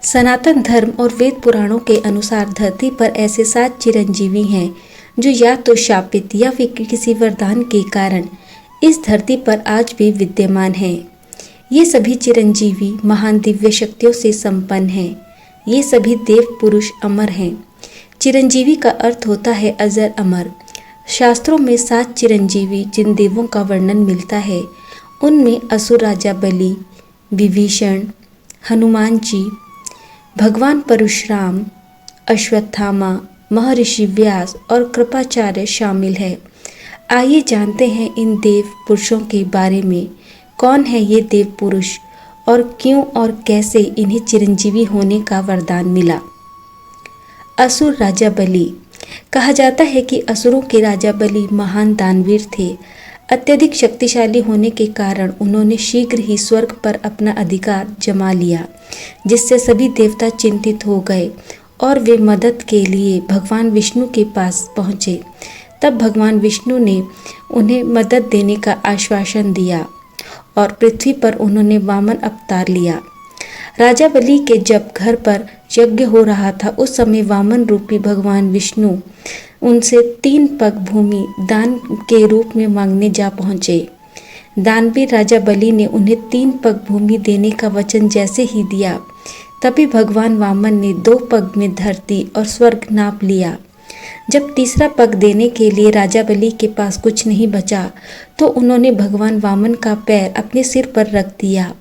सनातन धर्म और वेद पुराणों के अनुसार धरती पर ऐसे 7 चिरंजीवी हैं जो या तो शापित या फिर किसी वरदान के कारण इस धरती पर आज भी विद्यमान हैं। ये सभी चिरंजीवी महान दिव्य शक्तियों से संपन्न हैं। ये सभी देव पुरुष अमर हैं। चिरंजीवी का अर्थ होता है अजर अमर। शास्त्रों में 7 चिरंजीवी जिन देवों का वर्णन मिलता है उनमें असुर राजा बलि, विभीषण, हनुमान जी, भगवान परशुराम, अश्वत्थामा, महर्षि व्यास और कृपाचार्य शामिल है। आइए जानते हैं इन देव पुरुषों के बारे में। कौन है ये देव पुरुष और क्यों और कैसे इन्हें चिरंजीवी होने का वरदान मिला। असुर राजा बलि। कहा जाता है कि असुरों के राजा बलि महान दानवीर थे। अत्यधिक शक्तिशाली होने के कारण उन्होंने शीघ्र ही स्वर्ग पर अपना अधिकार जमा लिया, जिससे सभी देवता चिंतित हो गए और वे मदद के लिए भगवान विष्णु के पास पहुँचे। तब भगवान विष्णु ने उन्हें मदद देने का आश्वासन दिया और पृथ्वी पर उन्होंने वामन अवतार लिया। राजा बलि के जब घर पर यज्ञ हो रहा था उस समय वामन रूपी भगवान विष्णु उनसे 3 पग भूमि दान के रूप में मांगने जा पहुँचे। दानवीर राजा बलि ने उन्हें 3 पग भूमि देने का वचन जैसे ही दिया, तभी भगवान वामन ने 2 पग में धरती और स्वर्ग नाप लिया। जब तीसरा पग देने के लिए राजा बलि के पास कुछ नहीं बचा तो उन्होंने भगवान वामन का पैर अपने सिर पर रख दिया।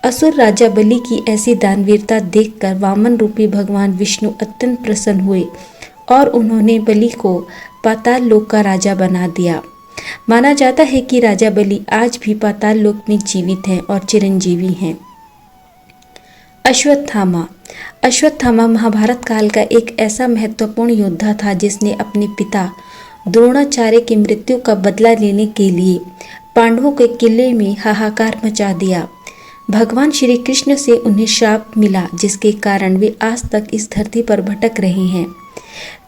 असुर राजा बलि की ऐसी दानवीरता देखकर वामन रूपी भगवान विष्णु अत्यंत प्रसन्न हुए और उन्होंने बलि को पाताल लोक का राजा बना दिया। माना जाता है कि राजा बलि आज भी पाताल लोक में जीवित हैं और चिरंजीवी हैं। अश्वत्थामा। अश्वत्थामा महाभारत काल का एक ऐसा महत्वपूर्ण योद्धा था जिसने अपने पिता द्रोणाचार्य की मृत्यु का बदला लेने के लिए पांडवों के किले में हाहाकार मचा दिया। भगवान श्री कृष्ण से उन्हें श्राप मिला जिसके कारण वे आज तक इस धरती पर भटक रहे हैं।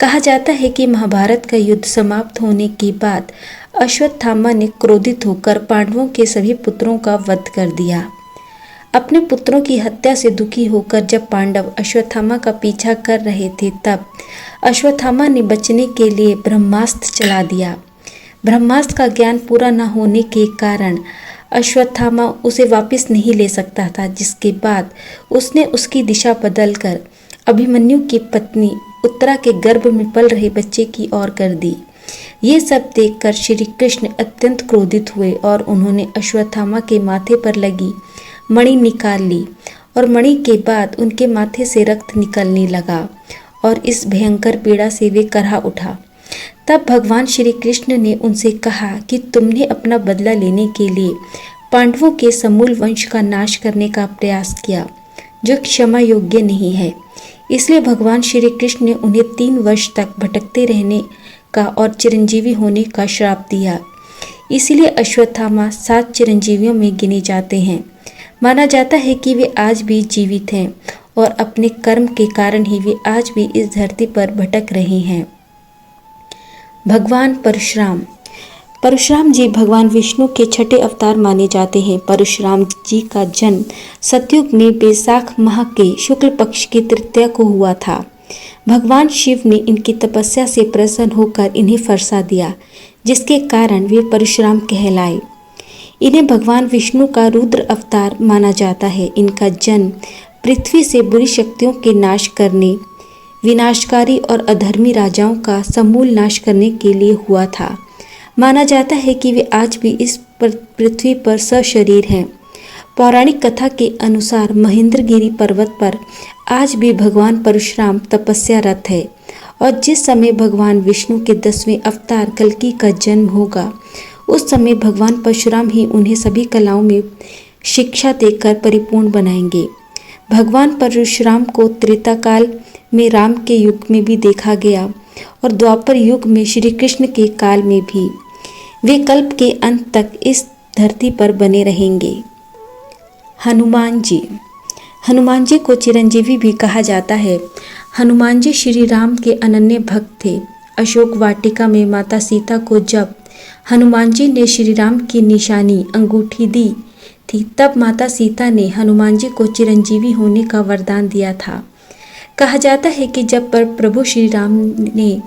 कहा जाता है कि महाभारत का युद्ध समाप्त होने के बाद अश्वत्थामा ने क्रोधित होकर पांडवों के सभी पुत्रों का वध कर दिया। अपने पुत्रों की हत्या से दुखी होकर जब पांडव अश्वत्थामा का पीछा कर रहे थे तब अश्वत्थामा ने बचने के लिए ब्रह्मास्त्र चला दिया। ब्रह्मास्त्र का ज्ञान पूरा न होने के कारण अश्वत्थामा उसे वापस नहीं ले सकता था, जिसके बाद उसने उसकी दिशा बदलकर अभिमन्यु की पत्नी उत्तरा के गर्भ में पल रहे बच्चे की ओर कर दी। ये सब देखकर श्री कृष्ण अत्यंत क्रोधित हुए और उन्होंने अश्वत्थामा के माथे पर लगी मणि निकाल ली और मणि के बाद उनके माथे से रक्त निकलने लगा और इस भयंकर पीड़ा से वे करहा उठा। तब भगवान श्री कृष्ण ने उनसे कहा कि तुमने अपना बदला लेने के लिए पांडवों के समूल वंश का नाश करने का प्रयास किया जो क्षमा योग्य नहीं है। इसलिए भगवान श्री कृष्ण ने उन्हें 3 वर्ष तक भटकते रहने का और चिरंजीवी होने का श्राप दिया। इसलिए अश्वत्थामा 7 चिरंजीवियों में गिने जाते हैं। माना जाता है कि वे आज भी जीवित हैं और अपने कर्म के कारण ही वे आज भी इस धरती पर भटक रहे हैं। भगवान परशुराम। परशुराम जी भगवान विष्णु के छठे अवतार माने जाते हैं। परशुराम जी का जन्म सतयुग में बैसाख माह के शुक्ल पक्ष की तृतीया को हुआ था। भगवान शिव ने इनकी तपस्या से प्रसन्न होकर इन्हें फरसा दिया, जिसके कारण वे परशुराम कहलाए। इन्हें भगवान विष्णु का रुद्र अवतार माना जाता है। इनका जन्म पृथ्वी से बुरी शक्तियों के नाश करने, विनाशकारी और अधर्मी राजाओं का समूल नाश करने के लिए हुआ था। माना जाता है कि वे आज भी इस पृथ्वी पर सशरीर हैं। पौराणिक कथा के अनुसार महेंद्रगिरी पर्वत पर आज भी भगवान परशुराम तपस्यारत है और जिस समय भगवान विष्णु के 10वें अवतार कल्कि का जन्म होगा उस समय भगवान परशुराम ही उन्हें सभी कलाओं में शिक्षा देकर परिपूर्ण बनाएंगे। भगवान परशुराम को त्रेता काल में राम के युग में भी देखा गया और द्वापर युग में श्री कृष्ण के काल में भी। वे कल्प के अंत तक इस धरती पर बने रहेंगे। हनुमान जी। हनुमान जी को चिरंजीवी भी कहा जाता है। हनुमान जी श्री राम के अनन्य भक्त थे। अशोक वाटिका में माता सीता को जब हनुमान जी ने श्री राम की निशानी अंगूठी दी थी तब माता सीता ने हनुमान जी को चिरंजीवी होने का वरदान दिया था। कहा जाता है कि जब प्रभु श्री राम ने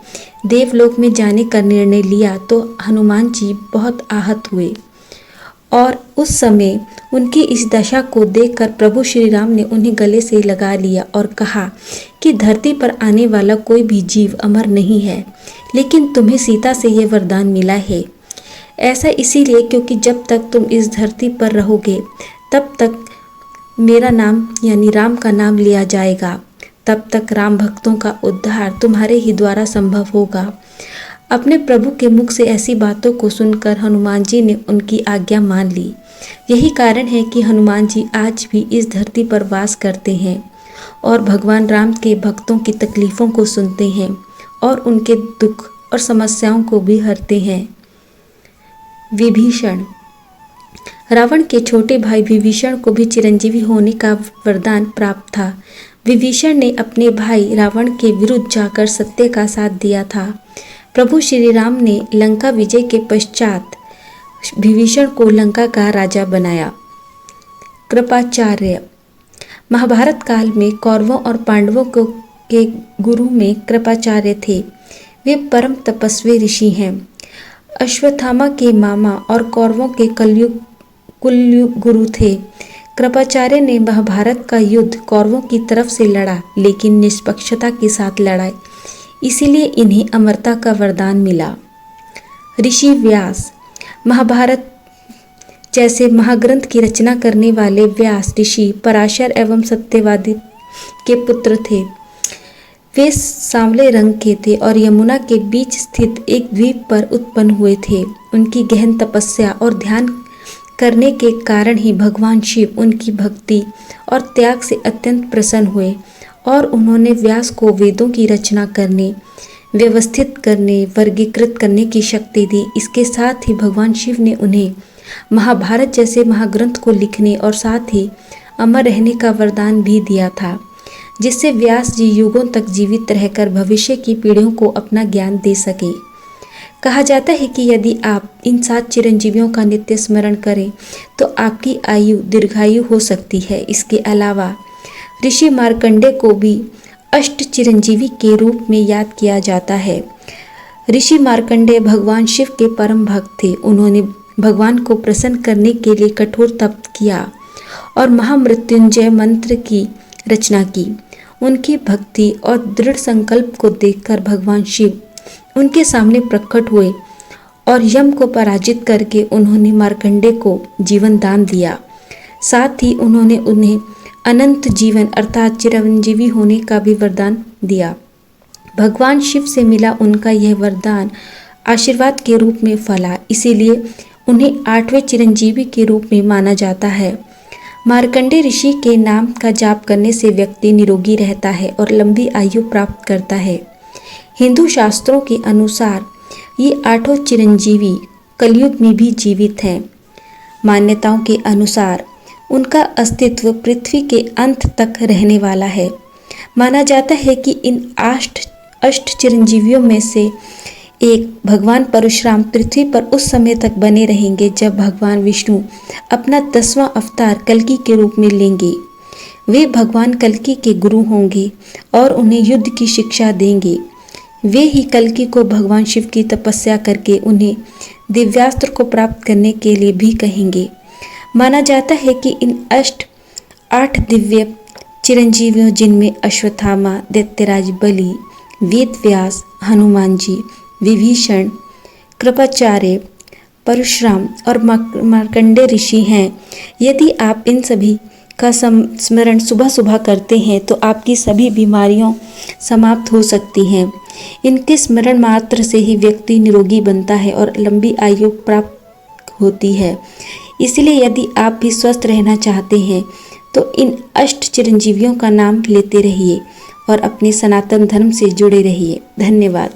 देवलोक में जाने का निर्णय लिया तो हनुमान जी बहुत आहत हुए और उस समय उनकी इस दशा को देखकर प्रभु श्री राम ने उन्हें गले से लगा लिया और कहा कि धरती पर आने वाला कोई भी जीव अमर नहीं है, लेकिन तुम्हें सीता से यह वरदान मिला है। ऐसा इसीलिए क्योंकि जब तक तुम इस धरती पर रहोगे तब तक मेरा नाम यानी राम का नाम लिया जाएगा, तब तक राम भक्तों का उद्धार तुम्हारे ही द्वारा संभव होगा। अपने प्रभु के मुख से ऐसी बातों को सुनकर हनुमान जी ने उनकी आज्ञा मान ली। यही कारण है कि हनुमान जी आज भी इस धरती पर वास करते हैं और भगवान राम के भक्तों की तकलीफ़ों को सुनते हैं और उनके दुख और समस्याओं को भी हरते हैं। विभीषण। रावण के छोटे भाई विभीषण को भी चिरंजीवी होने का वरदान प्राप्त था। विभीषण ने अपने भाई रावण के विरुद्ध जाकर सत्य का साथ दिया था। प्रभु श्री राम ने लंका विजय के पश्चात विभीषण को लंका का राजा बनाया। कृपाचार्य। महाभारत काल में कौरवों और पांडवों के गुरु में कृपाचार्य थे। वे परम तपस्वी ऋषि हैं। अश्वत्थामा के मामा और कौरवों के कुलयुग गुरु थे। कृपाचार्य ने महाभारत का युद्ध कौरवों की तरफ से लड़ा, लेकिन निष्पक्षता के साथ लड़ा, इसीलिए इन्हें अमरता का वरदान मिला। ऋषि व्यास। महाभारत जैसे महाग्रंथ की रचना करने वाले व्यास ऋषि पराशर एवं सत्यवादी के पुत्र थे। वे सांवले रंग के थे और यमुना के बीच स्थित एक द्वीप पर उत्पन्न हुए थे। उनकी गहन तपस्या और ध्यान करने के कारण ही भगवान शिव उनकी भक्ति और त्याग से अत्यंत प्रसन्न हुए और उन्होंने व्यास को वेदों की रचना करने, व्यवस्थित करने, वर्गीकृत करने की शक्ति दी। इसके साथ ही भगवान शिव ने उन्हें महाभारत जैसे महाग्रंथ को लिखने और साथ ही अमर रहने का वरदान भी दिया था, जिससे व्यास जी युगों तक जीवित रहकर भविष्य की पीढ़ियों को अपना ज्ञान दे सके। कहा जाता है कि यदि आप इन 7 चिरंजीवियों का नित्य स्मरण करें तो आपकी आयु दीर्घायु हो सकती है। इसके अलावा ऋषि मार्कंडे को भी अष्ट चिरंजीवी के रूप में याद किया जाता है। ऋषि मार्कंडे भगवान शिव के परम भक्त थे। उन्होंने भगवान को प्रसन्न करने के लिए कठोर तप किया और महामृत्युंजय मंत्र की रचना की। उनकी भक्ति और दृढ़ संकल्प को देखकर भगवान शिव उनके सामने प्रकट हुए और यम को पराजित करके उन्होंने मार्कंडे को जीवन दान दिया। साथ ही उन्होंने उन्हें अनंत जीवन अर्थात चिरंजीवी होने का भी वरदान दिया। भगवान शिव से मिला उनका यह वरदान आशीर्वाद के रूप में फला, इसीलिए उन्हें 8वें चिरंजीवी के रूप में माना जाता है। मार्कंडे ऋषि के नाम का जाप करने से व्यक्ति निरोगी रहता है और लंबी आयु प्राप्त करता है। हिंदू शास्त्रों के अनुसार ये 8 चिरंजीवी कलयुग में भी जीवित हैं। मान्यताओं के अनुसार उनका अस्तित्व पृथ्वी के अंत तक रहने वाला है। माना जाता है कि इन अष्ट चिरंजीवियों में से एक भगवान परशुराम पृथ्वी पर उस समय तक बने रहेंगे जब भगवान विष्णु अपना 10वां अवतार कल्कि के रूप में लेंगे। वे भगवान कल्कि के गुरु होंगे और उन्हें युद्ध की शिक्षा देंगे। वे ही कल्कि को भगवान शिव की तपस्या करके उन्हें दिव्यास्त्र को प्राप्त करने के लिए भी कहेंगे। माना जाता है कि इन 8 दिव्य चिरंजीवियों जिनमें अश्वत्थामा, दैत्यराज बलि, वेद व्यास, हनुमान जी, विभीषण, कृपाचार्य, परशुराम और मार्कंडे ऋषि हैं। यदि आप इन सभी का स्मरण सुबह सुबह करते हैं तो आपकी सभी बीमारियों समाप्त हो सकती हैं। इनके स्मरण मात्र से ही व्यक्ति निरोगी बनता है और लंबी आयु प्राप्त होती है। इसलिए यदि आप भी स्वस्थ रहना चाहते हैं तो इन 8 चिरंजीवियों का नाम लेते रहिए और अपने सनातन धर्म से जुड़े रहिए। धन्यवाद।